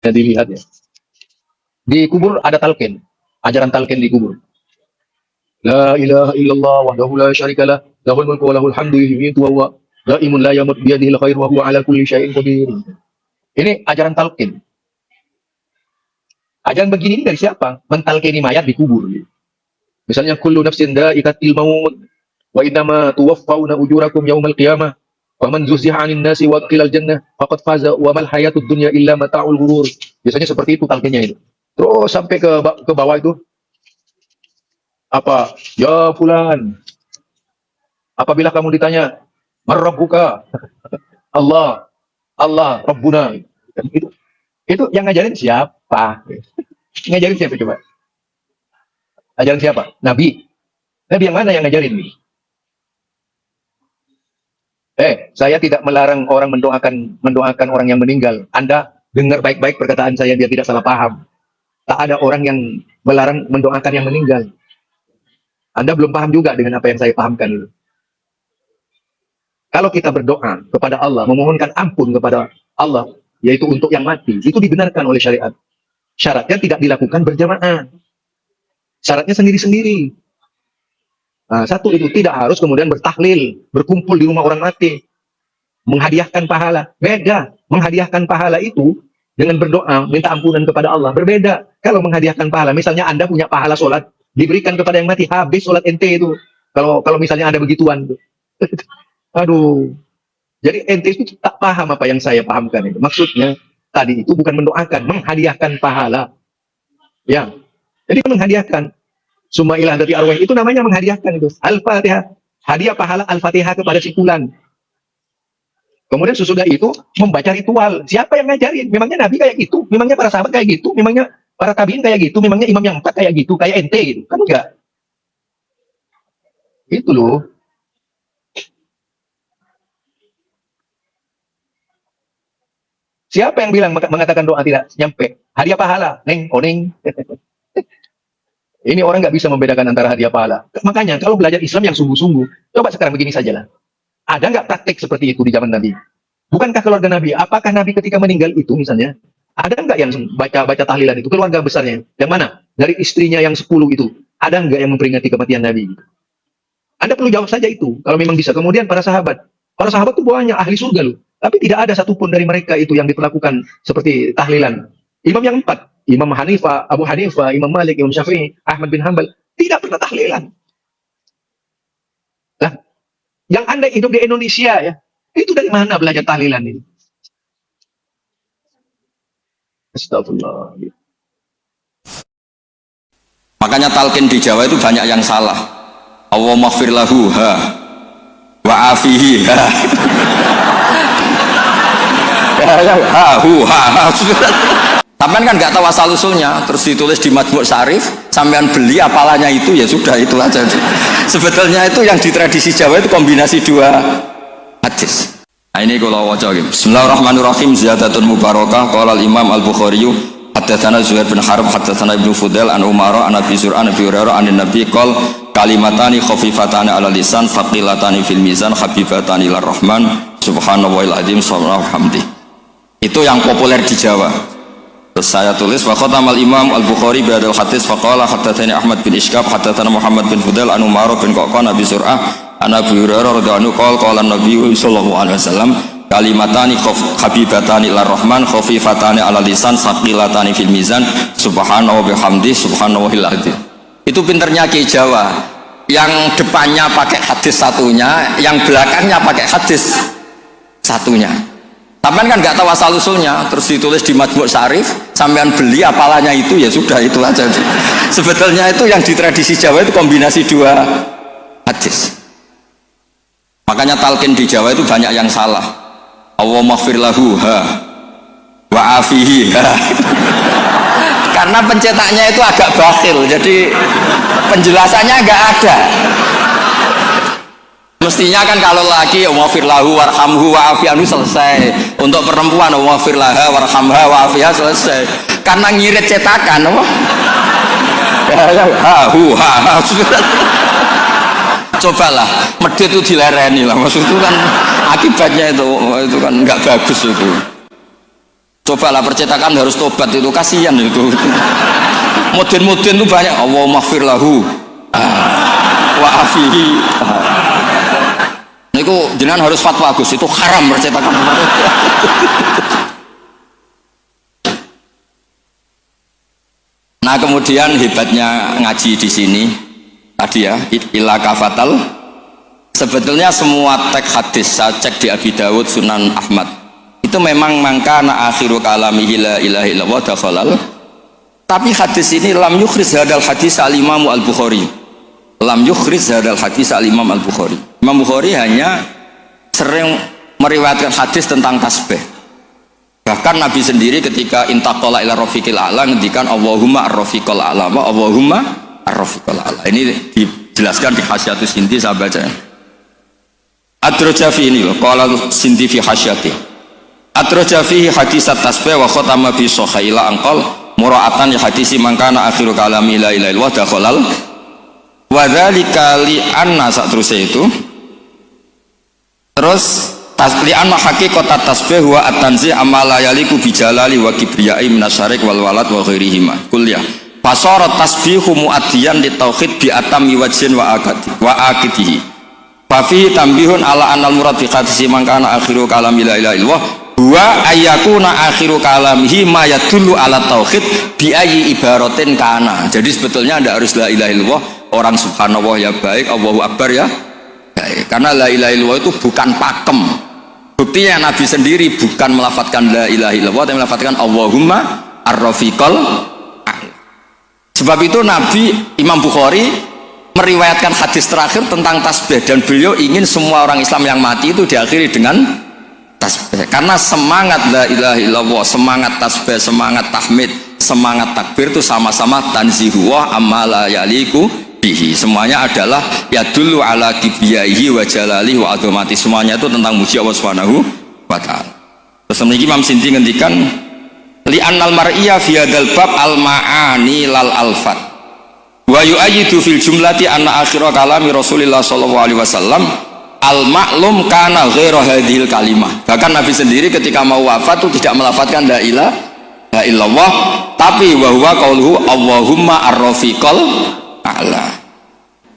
Ya dilihat ya. Di kubur ada talqin, ajaran talqin di kubur. La ilaha illallah wahdahu la syarikalah, lahul mulku wa lahul hamdu yuhyitu wa huwa daimun la yamut biyadihil khair wa huwa ala kulli syai'in qadir. Ini ajaran talqin. Ajaran begini dari siapa? Mentalqini mayat di kubur. Misalnya kullu nafsin dha'iqatul maut wa innama tuwaffawna ujurakum yaumal qiyamah. Faman zuhziha 'anil nasi wa udkhilal jannah faqad faza wa mal hayatud dunya illa mata'ul ghurur. Biasanya seperti itu talqinnya itu. Terus sampai ke bawah itu apa? Ya fulan, apabila kamu ditanya, "Man rabbuka?" Allah, Allah Rabbuna. Itu yang ngajarin siapa? Ngajarin siapa coba? Ajaran siapa? Nabi. Nabi yang mana yang ngajarin? Saya tidak melarang orang mendoakan orang yang meninggal. Anda dengar baik-baik perkataan saya biar tidak salah paham. Tak ada orang yang melarang mendoakan yang meninggal. Anda belum paham juga dengan apa yang saya pahamkan itu. Kalau kita berdoa kepada Allah, memohonkan ampun kepada Allah, yaitu untuk yang mati, itu dibenarkan oleh syariat. Syaratnya tidak dilakukan berjamaah. Syaratnya sendiri-sendiri. Nah, satu itu tidak harus kemudian bertahlil, berkumpul di rumah orang mati, menghadiahkan pahala. Beda. Menghadiahkan pahala itu dengan berdoa, minta ampunan kepada Allah. Berbeda. Kalau menghadiahkan pahala, misalnya Anda punya pahala sholat, diberikan kepada yang mati, habis sholat ente itu. Kalau misalnya ada begituan. Aduh. Jadi ente itu tak paham apa yang saya pahamkan itu. Maksudnya, tadi itu bukan mendoakan, menghadiahkan pahala. Ya. Jadi menghadiahkan. Summa ilah dari arwah itu namanya menghadiahkan itu. Al-Fatihah. Hadiah pahala Al-Fatihah kepada si fulan. Kemudian sesudah itu membaca ritual. Siapa yang ngajarin? Memangnya Nabi kayak gitu? Memangnya para sahabat kayak gitu? Memangnya para tabiin kayak gitu? Memangnya imam yang 4 kayak gitu? Kayak ente gitu? Kan enggak. Itu loh. Siapa yang bilang mengatakan doa tidak nyampe? Hadiah pahala. Neng, oneng. Ini orang nggak bisa membedakan antara hadiah pahala. Makanya kalau belajar Islam yang sungguh-sungguh, coba sekarang begini sajalah. Ada nggak praktek seperti itu di zaman Nabi? Bukankah keluarga Nabi? Apakah Nabi ketika meninggal itu misalnya, ada nggak yang baca tahlilan itu? Keluarga besarnya. Yang mana? Dari istrinya yang 10 itu. Ada nggak yang memperingati kematian Nabi? Anda perlu jawab saja itu. Kalau memang bisa. Kemudian para sahabat. Para sahabat itu banyak ahli surga loh. Tapi tidak ada satupun dari mereka itu yang diperlakukan seperti tahlilan. Imam yang 4. Imam Hanifah, Abu Hanifah, Imam Malik, Imam Syafi'i, Ahmad bin Hanbal. Tidak pernah tahlilan. Nah, yang Anda hidup di Indonesia ya, itu dari mana belajar tahlilan ini? Astagfirullah. Makanya talqin di Jawa itu banyak yang salah. Allahumma maghfir lahu ha wa afihi ha. Sampean kan nggak tahu asal usulnya, terus ditulis di Majmu' Syarif, sampean beli apalanya itu ya sudah itu aja. Sebetulnya itu yang di tradisi Jawa itu kombinasi dua hadis. Nah ini kalau waca gitu. Bismillahirrahmanirrahim. Ziyadatun mubarakah. Qala al-Imam Al-Bukhari haddatsana Zuhair bin Harb haddatsana Ibnu Fudail an Umar an Abi Zur'an Abi Hurairah an Nabi qol kalimatani khafifatani ala lisan faqilatani fil mizan habibatani lir rahman subhanallahil azim subhanallah hamdi. Itu yang populer di Jawa. Terus saya tulis wa khatamal Imam Al-Bukhari bi hadzal hadis faqala haddatsani Ahmad bin Ishqab haddatsana Muhammad bin Fudail an Umar bin Qaqan Abi Zur'ah an Abi Hurairah radhiyallahu anhu qala Nabi sallallahu alaihi wasallam kalimatani habibatani lir rahman khafifatani ala lisan saqilatani fil mizan subhanahu bihamdi subhanallahil azim. Itu pinternya Ki Jawa, yang depannya pakai hadis satunya, yang belakangnya pakai hadis satunya. Sampean kan nggak tahu asal usulnya, terus ditulis di Majmu' Syarif, sampean beli apalanya itu ya sudah itu aja. Sebetulnya itu yang di tradisi Jawa itu kombinasi dua hadis. Makanya talqin di Jawa itu banyak yang salah. Allahumma maghfir lahu ha wa afihi ha. Karena pencetaknya itu agak bakhil, jadi penjelasannya nggak ada. Mestinya kan kalau laki wafir lahu warhamhu wa'afianu selesai. Untuk perempuan wafir laha warhamha wa'afiha selesai. Karena ngirit cetakan cobalah medit itu dilereni lah, maksud itu kan akibatnya itu kan nggak bagus itu. Cobalah percetakan harus tobat itu kasihan itu. Mudin-mudin itu banyak. Allahumma ighfir lahu wa afihi. Niku jenengan harus fatwa Gus, itu haram percetakan. Nah kemudian hebatnya ngaji di sini tadi ya, ila kafatal. Sebetulnya semua teks hadis saya cek di Abi Dawud, Sunan Ahmad itu memang mangkana akhiru kalamihi la ilaha illallah dakhalal. Tapi hadis ini lam yukhriz hadal hadis al-Imam al-Bukhari. Lam yukhriz hadal hadis al-Imam al-Bukhari. Imam Bukhari hanya sering meriwayatkan hadis tentang tasbih. Bahkan Nabi sendiri ketika intaqala ila rafiqil a'la ngendikan Allahumma ar-rafiqal a'la, Allahumma ar-rafiqal a'la. Ini dijelaskan di Hasyatus Sindi, saya baca. Ad-Rajafi ini loh, qala Sindi fi hasyati. Ad-Rajafi hadis at-tasbih wa khatama bi sahaila anqal mura'atan ya hadisi mangkana akhiru kalami la ilaha illallah dakhalal. Wa dzalika li anna satrusnya itu. Terus taslian haqiqat tasbih wa at-tanzih amma la yaliku bi jalali wa kibriyai minasyarik wal walad wa ghairihima kulliyah fasara tasbihu muaddiyan li tauhid bi atami wajhin wa aqitihi fa fi tambihun ala anal murad bi hadisi man kana akhiru kalami la ilaha illallah wa ayyakuna akhiru kalamihi ma yadullu ala tauhid bi ayyi ibaratin kana. Jadi sebetulnya tidak harus la ilaha illallah, orang subhanallah ya baik, Allahu akbar ya baik. Karena la ilaha illallah itu bukan pakem. Buktinya Nabi sendiri bukan melafadzkan la ilaha illallah, tapi melafadzkan Allahumma ar-rafiqal a'la. Sebab itu Nabi Imam Bukhari meriwayatkan hadis terakhir tentang tasbih, dan beliau ingin semua orang Islam yang mati itu diakhiri dengan tasbih. Karena semangat la ilaha illallah, semangat tasbih, semangat tahmid, semangat takbir itu sama-sama tanzihuwah amma la yaliku bihi. Semuanya adalah yadullu ala kibriyaihi wa jalalihi wa azamati. Semuanya itu tentang muji Allah Subhanahu wa ta'ala. Terus memiliki Imam Sindi ngendikan li annal mar'iyya fi hadzal bab al ma'ani lal alfat wa yu'ayyidu fil jumlati anna akhira kalami Rasulillah sallallahu alaihi wasallam al ma'lum kana ghairu hadhil kalimah. Bahkan Nabi sendiri ketika mau wafat itu tidak melafadzkan la ilaha illallah, tapi wa huwa qauluhu Allahumma ar-rafiqal a'la.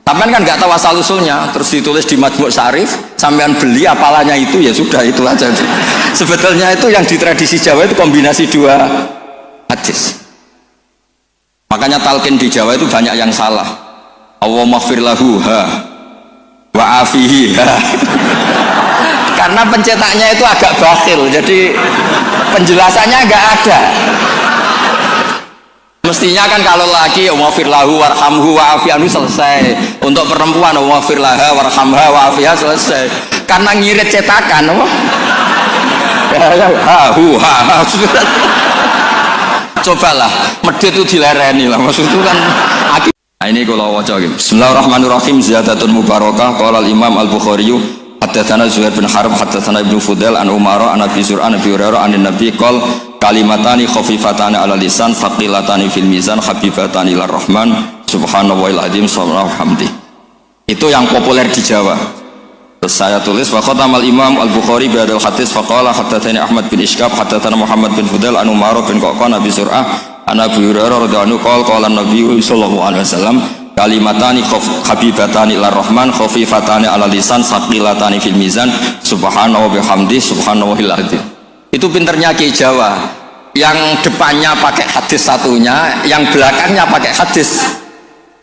Sampean kan nggak tahu asal usulnya, terus ditulis di Majmu' Syarif, sampean beli apalanya itu ya sudah itu aja. Sebetulnya itu yang di tradisi Jawa itu kombinasi dua hadis. Makanya talqin di Jawa itu banyak yang salah. Allahumma ighfir lahu wa afihi. Karena pencetaknya itu agak bakhil, jadi penjelasannya nggak ada. Mestinya kan kalau laki Allahumma lahu warhamhu wa afi'anhu selesai. Untuk perempuan Allahumma laha warhamha wa afi'ha selesai. Karena ngirit cetakan cobalah medit itu dilereni lah, maksud itu kan nah, ini kalau waca gitu. Bismillahirrahmanirrahim. Ziyadatun mubarakah. Qala al-Imam al-Bukhari haddatsana Zuhair bin Harb haddatsana Ibnu Fudail an Umar an Abi Zur'an Abi Hurairah an Nabi qol kalimatani khafifatani ala lisan faqilatani fil mizan habibatani lir rahman subhanallahil azim sallallahu hamdi. Itu yang populer di Jawa. Terus saya tulis wa khatamal Imam al-Bukhari bi hadzal hadis faqala haddatsani Ahmad bin Ishqab haddatsana Muhammad bin Fudail an Umar bin Qaqan Abi Zur'ah an Abi Hurairah radhiyallahu anhu qala Nabi sallallahu alaihi wasallam kalimatani habibatani lir rahman khafifatani ala lisan saqilatani fil mizan subhanahu bihamdi subhanallahil azim. Itu pinternya Ki Jawa, yang depannya pakai hadis satunya, yang belakangnya pakai hadis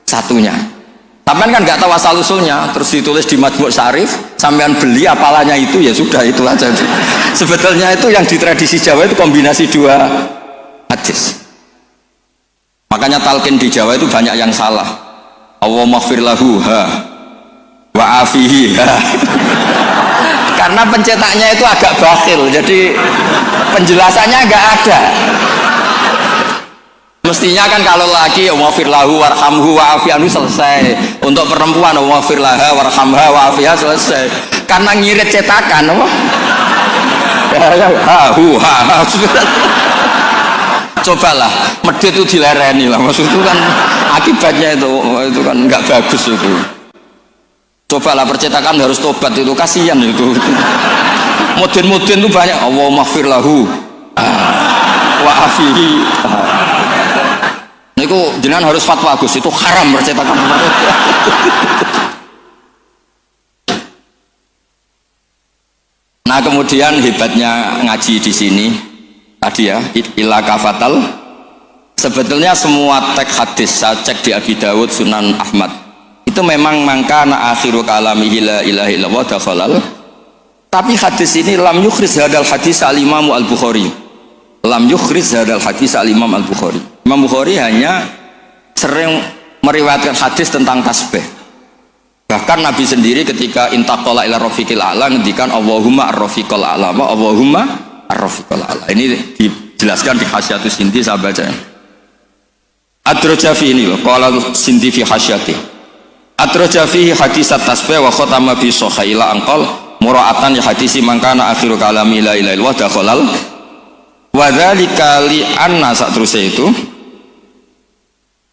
satunya. Sampean kan nggak tahu asal usulnya, terus ditulis di Majmu' Syarif, sampean beli apalanya itu ya sudah itu aja. Sebetulnya itu yang di tradisi Jawa itu kombinasi dua hadis. Makanya talqin di Jawa itu banyak yang salah. Allahumma ighfir lahu wa afihi. Karena pencetaknya itu agak bakhil, jadi penjelasannya nggak ada. Mestinya kan kalau laki Allahumma lahu warhamhu wa afi'anhu selesai. Untuk perempuan Allahumma laha warhamha wa afi'ha selesai. Karena ngirit cetakan cobalah medit itu dilereni lah, maksud itu kan akibatnya itu kan nggak bagus itu. Cobalah percetakan harus tobat itu kasihan itu. Mudin-mudin itu banyak Allahumma ighfir lahu wa afihi. Niku jenengan harus fatwa Gus, itu haram percetakan. Nah kemudian hebatnya ngaji di sini tadi ya, ila kafatal. Sebetulnya semua teks hadis saya cek di Abi Dawud, Sunan Ahmad itu memang mangkana akhiru kalamihi la ilaha illallah dakhalal. Tapi hadis ini lam yukhriz hadal hadis al-Imam al-Bukhari. Lam yukhriz hadal hadis al-Imam al-Bukhari. Imam Bukhari hanya sering meriwayatkan hadis tentang tasbih. Bahkan Nabi sendiri ketika intaqala ila rafiqil a'la ngendikan Allahumma ar-rafiqal a'la, Allahumma ar-rafiqal a'la. Ini dijelaskan di Hasyatus Sindi, saya baca. Ad-Rajafi ini loh, qala Sindi fi hasyati. Ad-Rajafi hadis at-tasbih wa khatama bi sahila anqal mura'atan ya hadisi mangkana akhiru kalami la ilaha illallah dakhalal. Wa dzalika li anna satruse itu.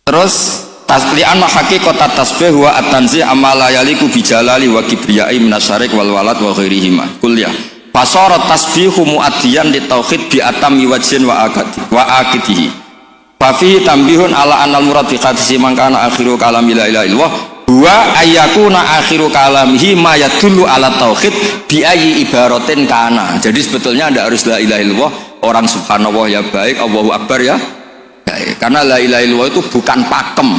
Terus taslian haqiqat tasbih wa at-tanzih amma la yaliku bi jalali wa kibriyai minasyarik wal walad wa ghairihima kulliyah fasara tasbihu muaddiyan li tauhid bi atammi wajhin wa akidihi fa fihi tambihun ala anal murad bi hadisi mangkana akhiru kalami la ilaha illallah wa ayyakuna akhiru kalamihi ma yadullu ala tauhid bi ayyi ibaratin kana. Jadi sebetulnya tidak harus la ilaha illallah, orang subhanallah ya baik, Allahu akbar ya baik, karena la ilaha illallah itu bukan pakem.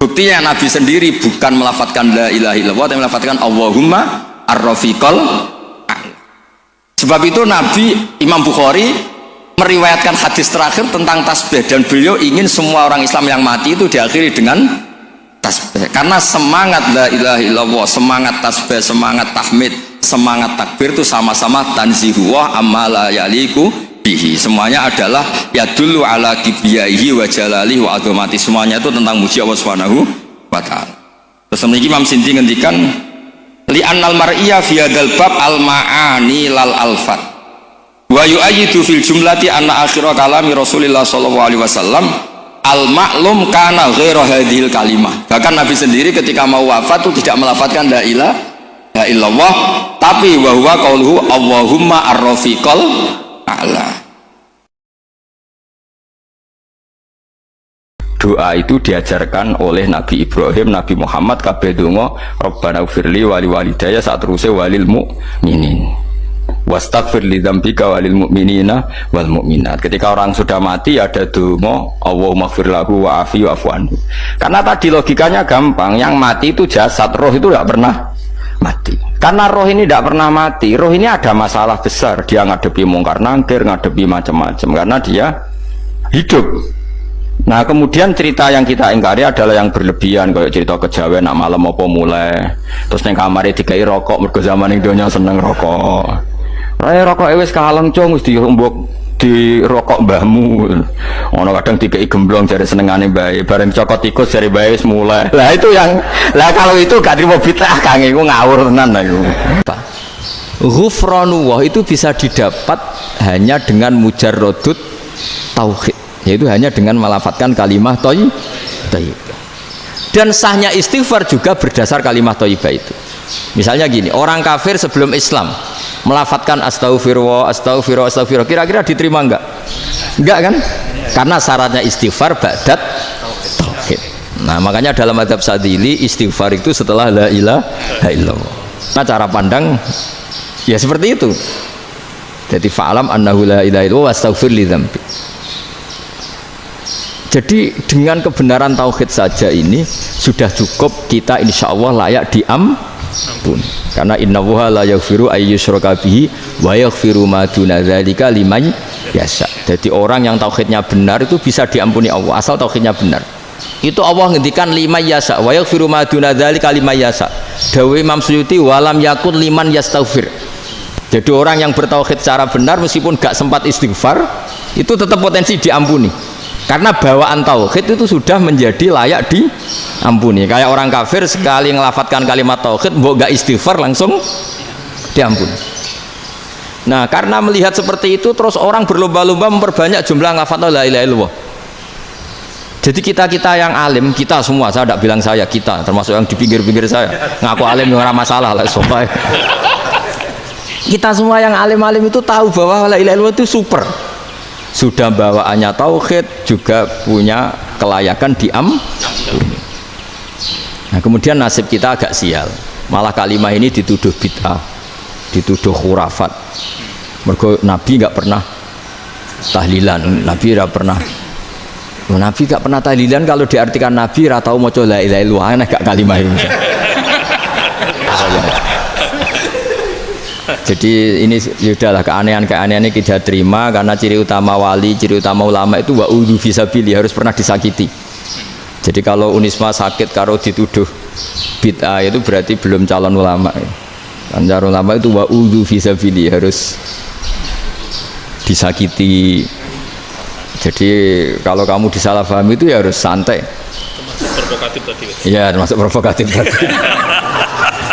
Buktinya Nabi sendiri bukan melafadzkan la ilaha illallah, tapi melafadzkan Allahumma ar-rafiqal a'la. Sebab itu Nabi Imam Bukhari meriwayatkan hadis terakhir tentang tasbih, dan beliau ingin semua orang Islam yang mati itu diakhiri dengan tasbih. Karena semangat la ilaha illallah, semangat tasbih, semangat tahmid, semangat takbir itu sama-sama tanzihuwah amma la yaliku bihi. Semuanya adalah yadullu ala kibriyaihi wa jalalihi wa azamati. Semuanya itu tentang muji Allah Subhanahu wa taala. Terus memiliki Imam Sindi ngendikan li annal mar'iyya fi hadzal bab al ma'ani lal alfat wa yu'ayyidu fil jumlati anna akhira kalami Rasulillah sallallahu alaihi wasallam al ma'lum kana ghairu hadhil kalimah. Bahkan Nabi sendiri ketika mau wafat itu tidak melafadzkan la ilaha illallah, tapi wa huwa qauluhu Allahumma ar-rafiqal a'la. Doa itu diajarkan oleh Nabi Ibrahim, Nabi Muhammad, kabeh donga Rabbana ufirli wali walidayya saat teruse walil mu'minin wastaghfir li dzambika walil mu'minina wal mu'minat. Ketika orang sudah mati ada donga Allahumma ighfir lahu wa afi wa'fu anhu. Karena tadi logikanya gampang, yang mati itu jasad, roh itu tidak pernah mati. Karena roh ini tidak pernah mati, roh ini ada masalah besar, dia ngadepi mungkar nangkir, ngadepi macam-macam karena dia hidup. Nah kemudian cerita yang kita ingkari adalah yang berlebihan, kayak cerita kejawen nak malam apa mulai terus neng kamar dikai rokok, mergo zaman ning donya seneng rokok. Rokok wis kaleng cung, wis diombok di rokok mbahmu. Ono kadang dikai gemblong jare senengane bae, bareng cokot tikus jare bae wis mulai. Lah itu yang kalau itu gak trimo bid'ah Kang, iku ngawur tenan lah iku. Ghufranullah itu bisa didapat hanya dengan mujarradut tauhid, yaitu hanya dengan melafadzkan kalimah thayyibah. Dan sahnya istighfar juga berdasar kalimah thayyibah itu. Misalnya gini, orang kafir sebelum Islam melafadzkan astaghfirullah, astaghfirullah, astaghfirullah, kira-kira diterima enggak? Enggak kan? Karena syaratnya istighfar ba'dat tauhid. Nah makanya dalam adab Sadili istighfar itu setelah la ilaha illallah. Nah cara pandang ya seperti itu. Jadi fa'alam annahu la ilaha illallah wastaghfir li dzambi. Jadi dengan kebenaran tauhid saja ini sudah cukup, kita insya Allah layak diampun. Karena innallaha la yaghfiru ayyushraka bihi wa yaghfiru ma duna dzalika liman yasha. Jadi orang yang tauhidnya benar itu bisa diampuni Allah asal tauhidnya benar. Itu Allah ngendikan liman yasha wa yaghfiru ma duna dzalika liman yasha. Dawe Imam Suyuti walam yakun liman yastaghfir. Jadi orang yang bertauhid secara benar meskipun gak sempat istighfar itu tetap potensi diampuni. Karena bawaan tauhid itu sudah menjadi layak diampuni. Kayak orang kafir sekali ngelafatkan kalimat tauhid mbok gak istighfar langsung diampuni. Nah karena melihat seperti itu terus orang berlomba-lomba memperbanyak jumlah ngelafat la ilaha illallah. Jadi kita yang alim, kita semua, saya tidak bilang saya, kita termasuk yang di pinggir-pinggir saya ngaku alim nggak masalah lah sobat. Kita semua yang alim-alim itu tahu bahwa la ilaha illallah itu super. sudah bawaannya tauhid, juga punya kelayakan diampuni. Nah kemudian nasib kita agak sial, malah kalimah ini dituduh bid'ah, dituduh khurafat. Mergo Nabi nggak pernah tahlilan, Nabi nggak pernah tahlilan. Kalau diartikan Nabi ratau maca la ilaha illallah, aneh gak kalimah ini. Jadi ini sudahlah, keanehan-keanehan ini kita terima, karena ciri utama wali, ciri utama ulama itu wa'udhu fisabilillah, harus pernah disakiti. Jadi kalau Unisma sakit kalau dituduh bid'ah itu berarti belum calon ulama. Calon ulama itu wa'udhu fisabilillah, harus disakiti. Jadi kalau kamu disalahpahami itu ya harus santai. Termasuk provokatif tadi. Iya, termasuk provokatif tadi.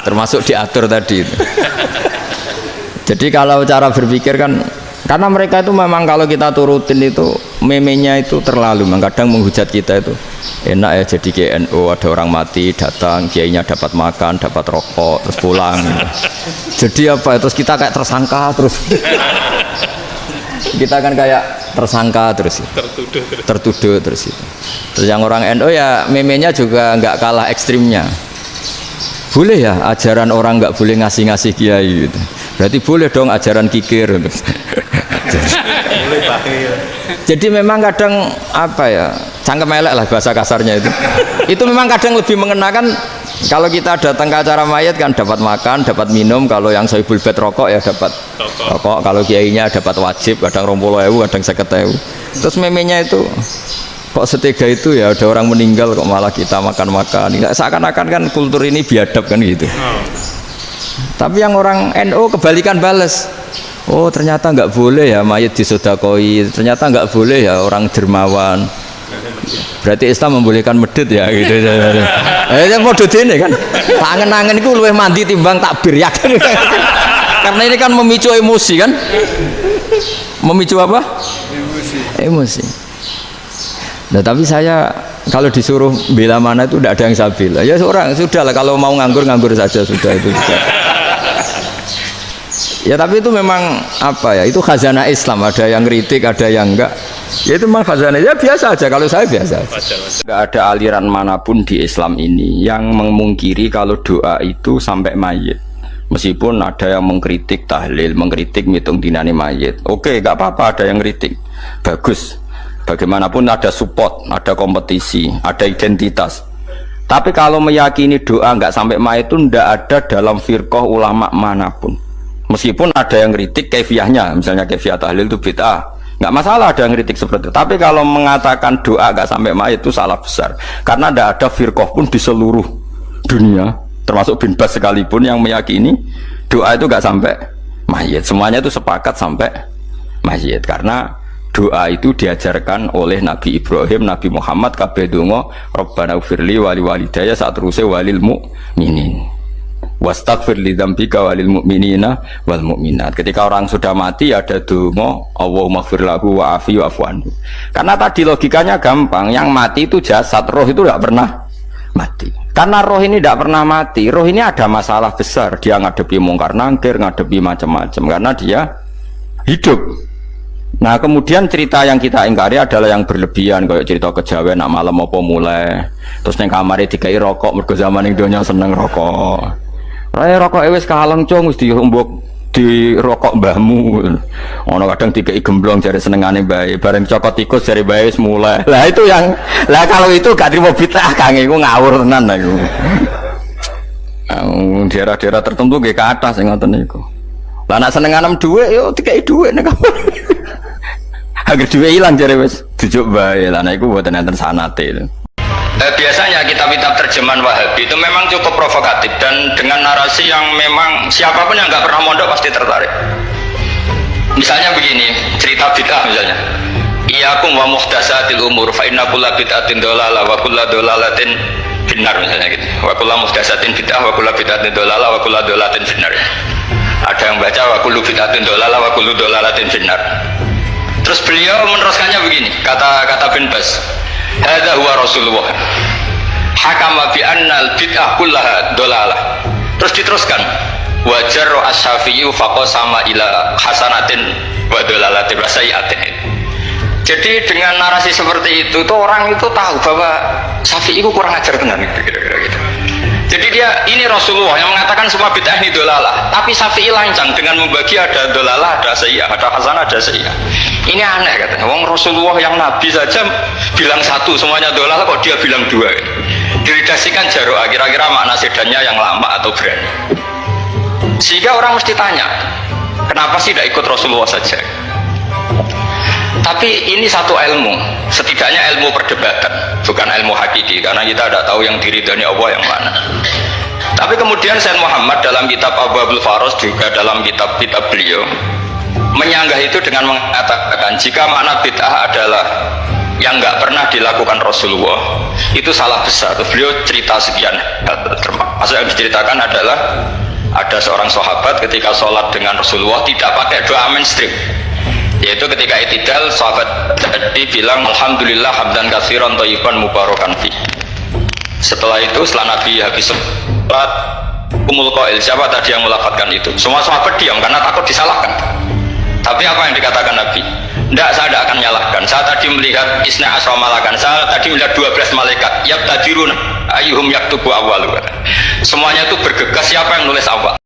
Termasuk diatur tadi. Jadi kalau cara berpikir kan, karena mereka itu memang kalau kita turutin itu memenya itu terlalu, kadang menghujat kita itu enak ya jadi GNU, ada orang mati datang, kiainya dapat makan, dapat rokok, terus pulang. Jadi apa? Terus kita kayak tersangka terus. Kita kan kayak tersangka terus, tertuduh terus itu. Terus yang orang NU ya memenya juga nggak kalah ekstrimnya. Boleh ya ajaran orang nggak boleh ngasih kiai gitu. Berarti boleh dong ajaran kikir. Jadi memang kadang apa ya, cangkem elek lah bahasa kasarnya itu. Itu memang kadang lebih mengenakan. Kalau kita datang ke acara mayat kan dapat makan, dapat minum. Kalau yang sohibul bed rokok ya dapat rokok. Kalau kiainya dapat wajib, kadang 20.000, kadang 50.000. Terus memenya itu kok setega itu ya, ada orang meninggal kok malah kita makan-makan. Seakan-akan kan kultur ini biadab kan gitu. Tapi yang orang NU kebalikan bales. Oh ternyata nggak boleh ya mayat disodakoi, ternyata nggak boleh ya orang dermawan. Berarti Islam membolehkan medit ya gitu. Model ini kan. Tangan-tangan itu luwih mandi timbang takbir ya kan. Karena ini kan memicu emosi kan. Memicu apa? Emosi. Nah tapi saya kalau disuruh bela mana itu tidak ada yang saya bela. Ya seorang sudah lah, kalau mau nganggur saja sudah itu. Ya tapi itu memang apa ya, itu khazanah Islam, ada yang kritik ada yang enggak. Ya itu memang khazanah, ya biasa aja, kalau saya biasa aja. Enggak ada aliran manapun di Islam ini yang memungkiri kalau doa itu sampai mayit. Meskipun ada yang mengkritik tahlil, mengkritik ngitung dinane mayit. Oke, enggak apa-apa ada yang kritik. Bagus. Bagaimanapun ada support, ada kompetisi, ada identitas. Tapi kalau meyakini doa enggak sampai mayit itu enggak ada dalam firqah ulama manapun. Meskipun ada yang kritik kefiahnya, misalnya kefiah tahlil itu bid'ah, nggak masalah ada yang kritik seperti itu. Tapi kalau mengatakan doa nggak sampai mayit itu salah besar, karena tidak ada firqah pun di seluruh dunia, termasuk bin Bas sekalipun yang meyakini doa itu nggak sampai mayit. Semuanya itu sepakat sampai mayit, karena doa itu diajarkan oleh Nabi Ibrahim, Nabi Muhammad, kabeh donga Rabbana ufirli wali walidayya saat terusé walil mu'minin. Wastaghfir li dzambika walil mu'minina wal mu'minat. Ketika orang sudah mati ada donga Allahumma ighfir lahu wa afi wa'fu anhu. Karena tadi logikanya gampang, yang mati itu jasad, roh itu tidak pernah mati. Karena roh ini tidak pernah mati, roh ini ada masalah besar, dia ngadepi mungkar nangkir, ngadepi macam-macam karena dia hidup. Nah kemudian cerita yang kita ingkari adalah yang berlebihan, kayak cerita kejawen nak malam apa mulai terus neng kamar dikai rokok, mergo zaman ning donya seneng rokok. Rokok wis kaleng cung wis diombok di rokok mbahmu. Ono kadang dikai gemblong jare senengane bae, bareng cokot tikus jare bae wis mulai. Lah itu yang kalau itu gak trimo bid'ah Kang, iku ngawur tenan lah iku. Daerah-daerah tertentu nggih ke atas sing ngoten niku. Lah nek senengane dhuwit yo dikai dhuwit nek agar duit hilang jare wis bujuk bae lah, iku mboten enten sanate. Biasanya kitab-kitab terjemahan Wahabi itu memang cukup provokatif dan dengan narasi yang memang siapapun yang nggak pernah mondok pasti tertarik. Misalnya begini, cerita bid'ah misalnya. Iyyakum wa muhdatsatil umur fa inna kulla bid'atin dhalalah wa kulla dhalalatin finnar misalnya gitu. Wa kulla muhdatsatin bid'ah wa kulla bid'atin dhalalah wa kulla dhalalatin finnar. Ada yang baca wa kullu bid'atin dhalalah wa kullu dhalalatin finnar. Terus beliau meneruskannya begini, kata bin Bas, hadza huwa Rasulullah hakama bi annal bid'ah kullaha dolalah. Terus diteruskan, wajar as-Syafi'i faqasama ila hasanatin wa dolalatin wa sayyi'atin. Jadi dengan narasi seperti itu tuh orang itu tahu bahwa Syafi'i itu kurang ajar benar kira-kira gitu. Jadi dia ini Rasulullah yang mengatakan semua bid'ah ini dolalah, tapi Syafi'i lancang dengan membagi ada dolalah, ada sayyah, ada hasanah, ada sayyah. Ini aneh katanya. Wong Rasulullah yang Nabi saja bilang satu semuanya dolalah, kok dia bilang dua? Gitu. Diredaksikan Jaro'a, kira-kira makna sedannya yang lama atau berani. Sehingga orang mesti tanya, kenapa sih tidak ikut Rasulullah saja? Tapi ini satu ilmu, setidaknya ilmu perdebatan, bukan ilmu hakiki, karena kita tidak tahu yang diridhani Allah yang mana. Tapi kemudian Sayyid Muhammad dalam kitab Abwaabul Faros, juga dalam kitab-kitab beliau menyanggah itu dengan mengatakan jika makna bid'ah adalah yang nggak pernah dilakukan Rasulullah, itu salah besar. Beliau cerita sekian, termasuk yang diceritakan adalah ada seorang sahabat ketika sholat dengan Rasulullah tidak pakai doa mainstream, yaitu ketika itidal sahabat tadi bilang alhamdulillah hamdan katsiran thayyiban mubarakan fi. Setelah itu setelah Nabi habis sholat umul qail, siapa tadi yang melafadzkan itu? Semua sahabat diam karena takut disalahkan. Tapi apa yang dikatakan Nabi? Tidak, saya tidak akan nyalahkan. Saya tadi melihat isna asra malakan, saya tadi melihat 12 malaikat yabtadirun ayyuhum yaktubu awwalu. Semuanya itu bergegas siapa yang nulis awal.